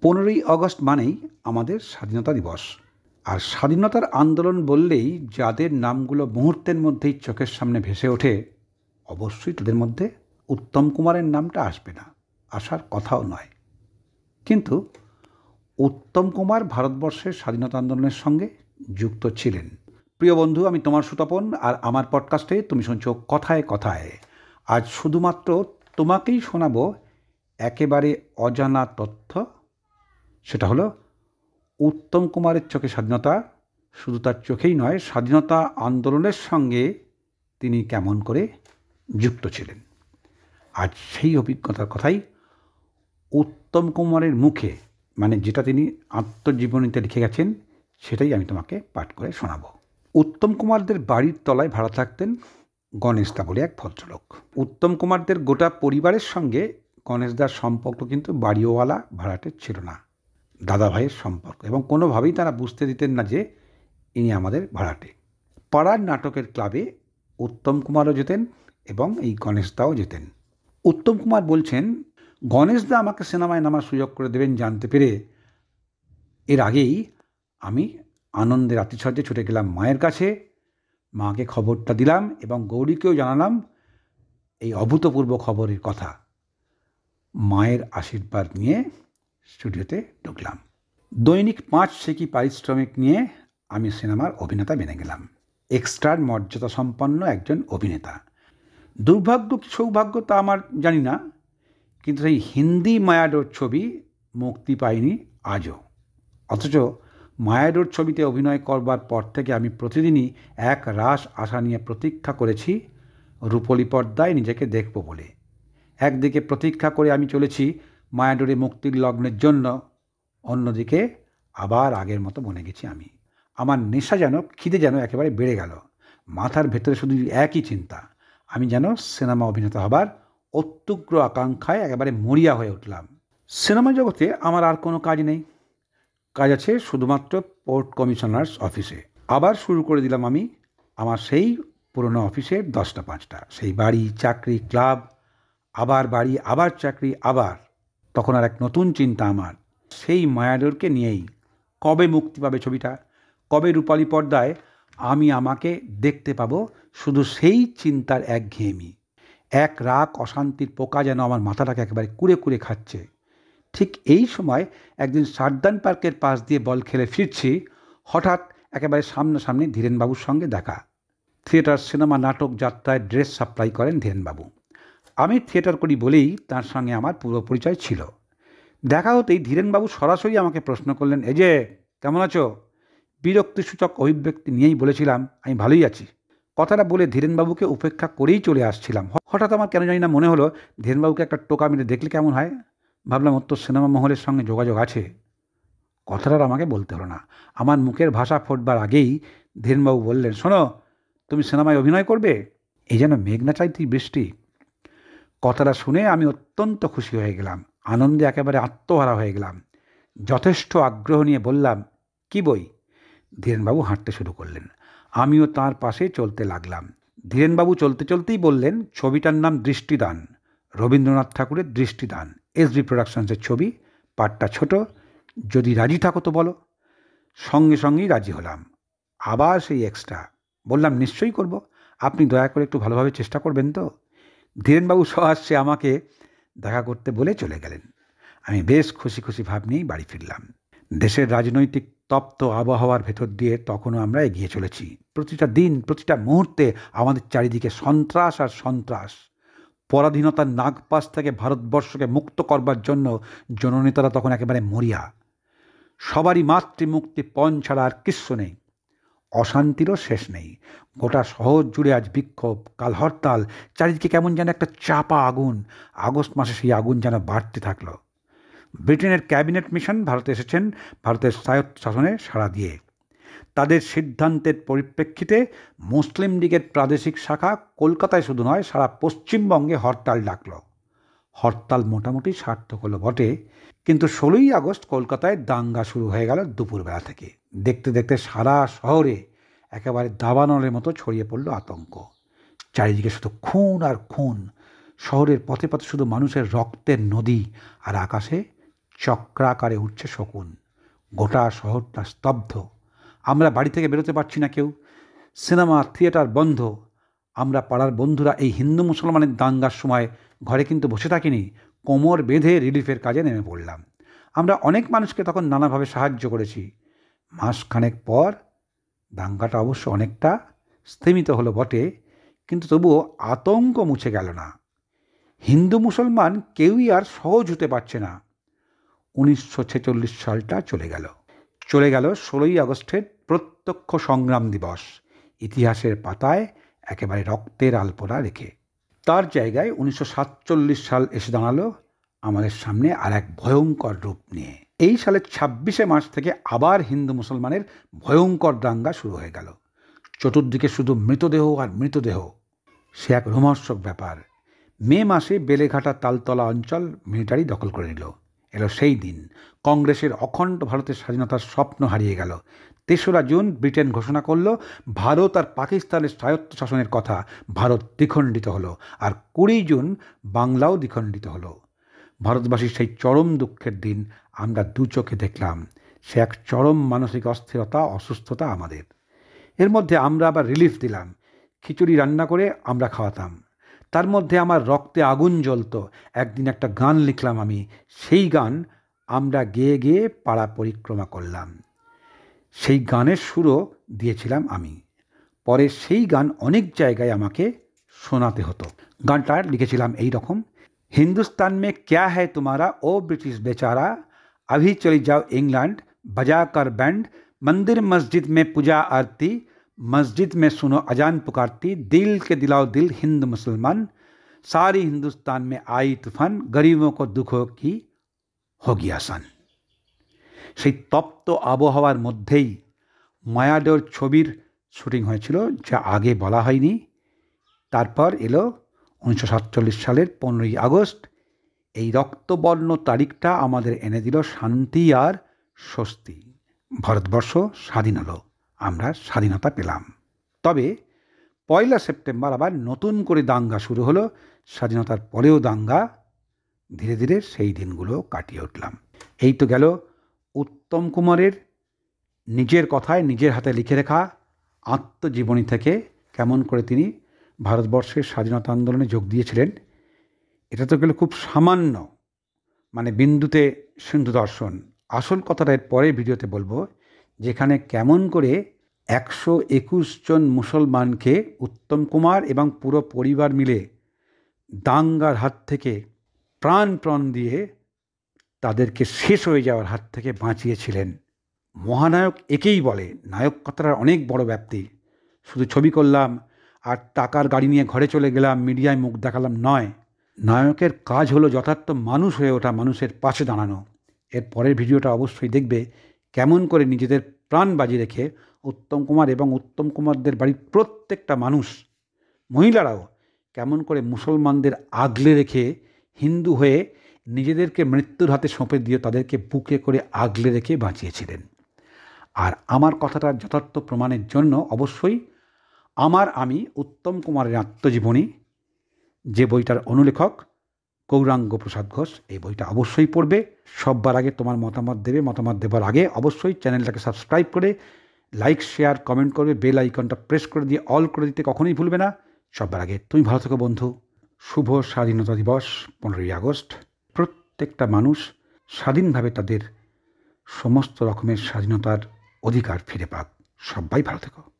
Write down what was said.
15ই August মানেই আমাদের স্বাধীনতা দিবস। আর স্বাধীনতার আন্দোলন বললেই যাদের নামগুলো মুহূর্তের মধ্যেই চোখের সামনে ভেসে ওঠে, অবশ্যই তাদের মধ্যে উত্তম কুমারের নামটা আসবে না, আসার কথাও নয়। কিন্তু উত্তম কুমার ভারতবর্ষের স্বাধীনতা আন্দোলনের সঙ্গে যুক্ত ছিলেন। প্রিয় বন্ধু, আমি তোমার সুতপন, আর আমার পডকাস্টে তুমি শুনছো কথায় কথায়। আজ শুধুমাত্র তোমাকেই শোনাবো একেবারে অজানা তথ্য। সেটা হলো উত্তম কুমারের চোখে স্বাধীনতা শুধু তার চোখেই নয়, স্বাধীনতা আন্দোলনের সঙ্গে তিনি কেমন করে যুক্ত ছিলেন। আজ সেই অভিজ্ঞতার কথাই উত্তম কুমারের মুখে, মানে যেটা তিনি আত্মজীবনীতে লিখে গেছেন, সেটাই আমি তোমাকে পাঠ করে শোনাবো। উত্তম কুমারদের বাড়ির তলায় ভাড়া থাকতেন গণেশদা বলে এক ভদ্রলোক। উত্তম কুমারদের গোটা পরিবারের সঙ্গে গণেশদার সম্পর্ক কিন্তু বাড়িওয়ালা ভাড়াটে ছিল না, দাদা ভাইয়ের সম্পর্ক, এবং কোনোভাবেই তারা বুঝতে দিতেন না যে ইনি আমাদের ভাড়াটে। পাড়ার নাটকের ক্লাবে উত্তম কুমারও যেতেন এবং এই গণেশদাও যেতেন। উত্তম কুমার বলছেন, গণেশদা আমাকে সিনেমায় নামার সুযোগ করে দেবেন জানতে পেরে এর আগেই আমি আনন্দের আতিশয্যে ছুটে গেলাম মায়ের কাছে। মাকে খবরটা দিলাম এবং গৌরীকেও জানালাম এই অভূতপূর্ব খবরের কথা। মায়ের আশীর্বাদ নিয়ে স্টুডিওতে ঢুকলাম। দৈনিক 5 সেকি পারিশ্রমিক নিয়ে আমি সিনেমার অভিনেতা বেনে গেলাম। এক্সট্রার মর্যাদা সম্পন্ন একজন অভিনেতা। দুর্ভাগ্য কি সৌভাগ্য তা আমার জানি না, কিন্তু সেই হিন্দি মায়াডোর ছবি মুক্তি পায়নি আজও। অথচ মায়াডোর ছবিতে অভিনয় করবার পর থেকে আমি প্রতিদিনই এক রাস আশা নিয়ে প্রতীক্ষা করেছি রূপলি পর্দায় নিজেকে দেখব বলে। একদিকে প্রতীক্ষা করে আমি চলেছি মায়াডোরে মুক্তির লগ্নের জন্য, অন্যদিকে আবার আগের মতো বনে গেছি আমি। আমার নেশা যেন, খিদে যেন একেবারে বেড়ে গেল। মাথার ভেতরে শুধু একই চিন্তা, আমি যেন সিনেমা অভিনেতা হবার অত্যুগ্র আকাঙ্ক্ষায় একেবারে মরিয়া হয়ে উঠলাম। সিনেমা জগতে আমার আর কোনো কাজ নেই, কাজ আছে শুধুমাত্র পোর্ট কমিশনার্স অফিসে। আবার শুরু করে দিলাম আমি আমার সেই পুরনো অফিসের 10টা 5টা, সেই বাড়ি, চাকরি, ক্লাব, আবার বাড়ি, আবার চাকরি, আবার। তখন আর এক নতুন চিন্তা আমার, সেই মায়াডোরকে নিয়েই। কবে মুক্তি পাবে ছবিটা, কবে রূপালী পর্দায় আমি আমাকে দেখতে পাবো, শুধু সেই চিন্তার একঘেয়েমি। এক রাগ অশান্তির পোকা যেন আমার মাথাটাকে একেবারে কুড়ে কুড়ে খাচ্ছে। ঠিক এই সময় একদিন সারদান পার্কের পাশ দিয়ে বল খেলে ফিরছি, হঠাৎ একেবারে সামনাসামনি ধীরেনবাবুর সঙ্গে দেখা। থিয়েটার, সিনেমা, নাটক, যাত্রায় ড্রেস সাপ্লাই করেন ধীরেনবাবু। আমি থিয়েটার করি বলেই তার সঙ্গে আমার পূর্ব পরিচয় ছিল। দেখা হতেই ধীরেনবাবু সরাসরি আমাকে প্রশ্ন করলেন, এই যে কেমন আছো? বিরক্তিসূচক অভিব্যক্তি নিয়েই বলেছিলাম, আমি ভালোই আছি। কথাটা বলে ধীরেনবাবুকে উপেক্ষা করেই চলে আসছিলাম। হঠাৎ আমার কেন জানি না মনে হলো ধীরেনবাবুকে একটা টোকা মেরে দেখলে কেমন হয়। ভাবলাম ওর তো সিনেমা মহলের সঙ্গে যোগাযোগ আছে। কথাটা আমাকে বলতে হলো না, আমার মুখের ভাষা ফোটবার আগেই ধীরেনবাবু বললেন, শোনো, তুমি সিনেমায় অভিনয় করবে? এই যেন মেঘনা চাইতেই বৃষ্টি। কথাটা শুনে আমি অত্যন্ত খুশি হয়ে গেলাম, আনন্দে একেবারে আত্মহারা হয়ে গেলাম। যথেষ্ট আগ্রহ নিয়ে বললাম, কি বই? ধীরেনবাবু হাঁটতে শুরু করলেন, আমিও তাঁর পাশে চলতে লাগলাম। ধীরেনবাবু চলতে চলতেই বললেন, ছবিটার নাম দৃষ্টিদান, রবীন্দ্রনাথ ঠাকুরের দৃষ্টিদান, এসবি প্রোডাকশনসের ছবি, পার্টটা ছোট, যদি রাজি থাকো তো বলো। সঙ্গে সঙ্গেই রাজি হলাম। আবার সেই এক্সট্রা। বললাম, নিশ্চয়ই করব, আপনি দয়া করে একটু ভালোভাবে চেষ্টা করবেন তো? ধীরেনবাবু সহাস্যে আমাকে দেখা করতে বলে চলে গেলেন। আমি বেশ খুশি খুশি ভাব নিয়েই বাড়ি ফিরলাম। দেশের রাজনৈতিক তপ্ত আবহাওয়ার ভেতর দিয়ে তখনও আমরা এগিয়ে চলেছি। প্রতিটা দিন, প্রতিটা মুহূর্তে আমাদের চারিদিকে সন্ত্রাস আর সন্ত্রাস। পরাধীনতার নাগপাশ থেকে ভারতবর্ষকে মুক্ত করবার জন্য জননেতারা তখন একেবারে মরিয়া। সবারই মাতৃমুক্তি পণ ছাড়া আর কিচ্ছু নেই। অশান্তিরও শেষ নেই। গোটা শহর জুড়ে আজ বিক্ষোভ, কাল হরতাল, চারিদিকে কেমন যেন একটা চাপা আগুন। আগস্ট মাসে সেই আগুন যেন বাড়তে থাকলো। ব্রিটেনের ক্যাবিনেট মিশন ভারতে এসেছেন ভারতের স্বায়ত্ত শাসনে সাড়া দিয়ে। তাদের সিদ্ধান্তের পরিপ্রেক্ষিতে মুসলিম লীগের প্রাদেশিক শাখা কলকাতায় শুধু নয়, সারা পশ্চিমবঙ্গে হরতাল ডাকল। হরতাল মোটামুটি সার্থক হলো বটে, কিন্তু 16ই আগস্ট কলকাতায় দাঙ্গা শুরু হয়ে গেল দুপুরবেলা থেকে। দেখতে দেখতে সারা শহরে একেবারে দাবানলের মতো ছড়িয়ে পড়ল আতঙ্ক। চারিদিকে শুধু খুন আর খুন। শহরের পথে পথে শুধু মানুষের রক্তের নদী, আর আকাশে চক্রাকারে উঠছে শকুন। গোটা শহরটা স্তব্ধ। আমরা বাড়ি থেকে বেরোতে পারছি না কেউ। সিনেমা থিয়েটার বন্ধ। আমরা পাড়ার বন্ধুরা এই হিন্দু মুসলমানের দাঙ্গার সময় ঘরে কিন্তু বসে থাকিনি, কোমর বেঁধে রিলিফের কাজে নেমে পড়লাম। আমরা অনেক মানুষকে তখন নানাভাবে সাহায্য করেছি। মাসখানেক পর দাঙ্গাটা অবশ্য অনেকটা স্থিমিত হলো বটে, কিন্তু তবুও আতঙ্ক মুছে গেল না। হিন্দু মুসলমান কেউই আর সহজ হতে পারছে না। 1946 সালটা চলে গেল। 16ই আগস্টের প্রত্যক্ষ সংগ্রাম দিবস, ইতিহাসের পাতায় একেবারে রক্তের আলপনা রেখে। তার জায়গায় 1947 সাল এসে দাঁড়ালো আমাদের সামনে আর এক ভয়ঙ্কর রূপ নিয়ে। এই সালের 26শে মার্চ থেকে আবার হিন্দু মুসলমানের ভয়ঙ্কর দাঙ্গা শুরু হয়ে গেল। চতুর্দিকে শুধু মৃতদেহ আর মৃতদেহ। সে এক রোমহর্ষক ব্যাপার। মে মাসে বেলেঘাটা তালতলা অঞ্চল মিলিটারি দখল করে নিল। এলো সেই দিন, কংগ্রেসের অখণ্ড ভারতের স্বাধীনতার স্বপ্ন হারিয়ে গেল। 3রা জুন ব্রিটেন ঘোষণা করল ভারত আর পাকিস্তানের স্বায়ত্তশাসনের কথা। ভারত দ্বিখণ্ডিত হলো, আর 20 জুন বাংলাও দ্বিখণ্ডিত হলো। ভারতবাসীর সেই চরম দুঃখের দিন আমরা দু চোখে দেখলাম। সে এক চরম মানসিক অস্থিরতা, অসুস্থতা আমাদের। এর মধ্যে আমরা আবার রিলিফ দিলাম। খিচুড়ি রান্না করে আমরা খাওয়াতাম। তার মধ্যে আমার রক্তে আগুন জ্বলত। একদিন একটা গান লিখলাম আমি। সেই গান আমরা গেয়ে গেয়ে পাড়া পরিক্রমা করলাম। সেই গানের সুরও দিয়েছিলাম আমি। পরে সেই গান অনেক জায়গায় আমাকে শোনাতে হতো। গানটা লিখেছিলাম এই রকম: हिंदुस्तान में क्या है तुम्हारा ओ ब्रिटिश बेचारा, अभी चली जाओ इंग्लैंड बजा कर बैंड, मंदिर मस्जिद में पूजा आरती, मस्जिद में सुनो अजान पुकारती, दिल के दिलाओ दिल हिंद मुसलमान, सारी हिंदुस्तान में आई तूफान, गरीबों को दुखों की होगी आसान। সেই তপ্ত আবহাওয়ার মধ্যেই মায়াডোর ছবির শুটিং হয়েছিল, যা আগে বলা হয়নি। তারপর এলো 1947 সালের 15ই আগস্ট। এই রক্তবর্ণ তারিখটা আমাদের এনে দিল শান্তি আর স্বস্তি। ভারতবর্ষ স্বাধীন হলো, আমরা স্বাধীনতা পেলাম। তবে 1 সেপ্টেম্বর আবার নতুন করে দাঙ্গা শুরু হলো। স্বাধীনতার পরেও দাঙ্গা। ধীরে ধীরে সেই দিনগুলো কাটিয়ে উঠলাম। এই তো গেল উত্তম কুমারের নিজের কথায় নিজের হাতে লিখে রেখা আত্মজীবনী থেকে কেমন করে তিনি ভারতবর্ষের স্বাধীনতা আন্দোলনে যোগ দিয়েছিলেন। এটা তো গেল খুব সামান্য, মানে বিন্দুতে সিন্ধু দর্শন। আসল কথাটা এর পরের ভিডিওতে বলবো, যেখানে কেমন করে 121 জন মুসলমানকে উত্তম কুমার এবং পুরো পরিবার মিলে দাঙ্গার হাত থেকে প্রাণ দিয়ে তাদেরকে শেষ হয়ে যাওয়ার হাত থেকে বাঁচিয়েছিলেন। মহানায়ক একেই বলে। নায়ক কথাটার অনেক বড় ব্যাপ্তি। শুধু ছবি করলাম আর টাকার গাড়ি নিয়ে ঘরে চলে গেলাম, মিডিয়ায় মুখ দেখালাম নয়। নায়কের কাজ হলো যথার্থ মানুষ হয়ে ওঠা, মানুষের পাশে দাঁড়ানো। এর পরের ভিডিওটা অবশ্যই দেখবে কেমন করে নিজেদের প্রাণ বাজি রেখে উত্তম কুমার এবং উত্তম কুমারদের বাড়ির প্রত্যেকটা মানুষ, মহিলারাও কেমন করে মুসলমানদের আগলে রেখে, হিন্দু হয়ে নিজেদেরকে মৃত্যুর হাতে সঁপে দিয়ে তাদেরকে বুকে করে আগলে রেখে বাঁচিয়েছিলেন। আর আমার কথাটার যথার্থ প্রমাণের জন্য অবশ্যই আমি উত্তম কুমারের আত্মজীবনী, যে বইটার অনুলেখক গৌরাঙ্গ প্রসাদ ঘোষ, এই বইটা অবশ্যই পড়বে। সববার আগে তোমার মতামত দেবে। মতামত দেবার আগে অবশ্যই চ্যানেলটাকে সাবস্ক্রাইব করে লাইক, শেয়ার, কমেন্ট করবে। বেল আইকনটা প্রেস করে দিয়ে অল করে দিতে কখনোই ভুলবে না। সববার আগে তুমি ভালো থেকো বন্ধু। শুভ স্বাধীনতা দিবস 15ই আগস্ট। প্রত্যেকটা মানুষ স্বাধীনভাবে তাদের সমস্ত রকমের স্বাধীনতার অধিকার ফিরে পাক। সবাই ভালো থেকো।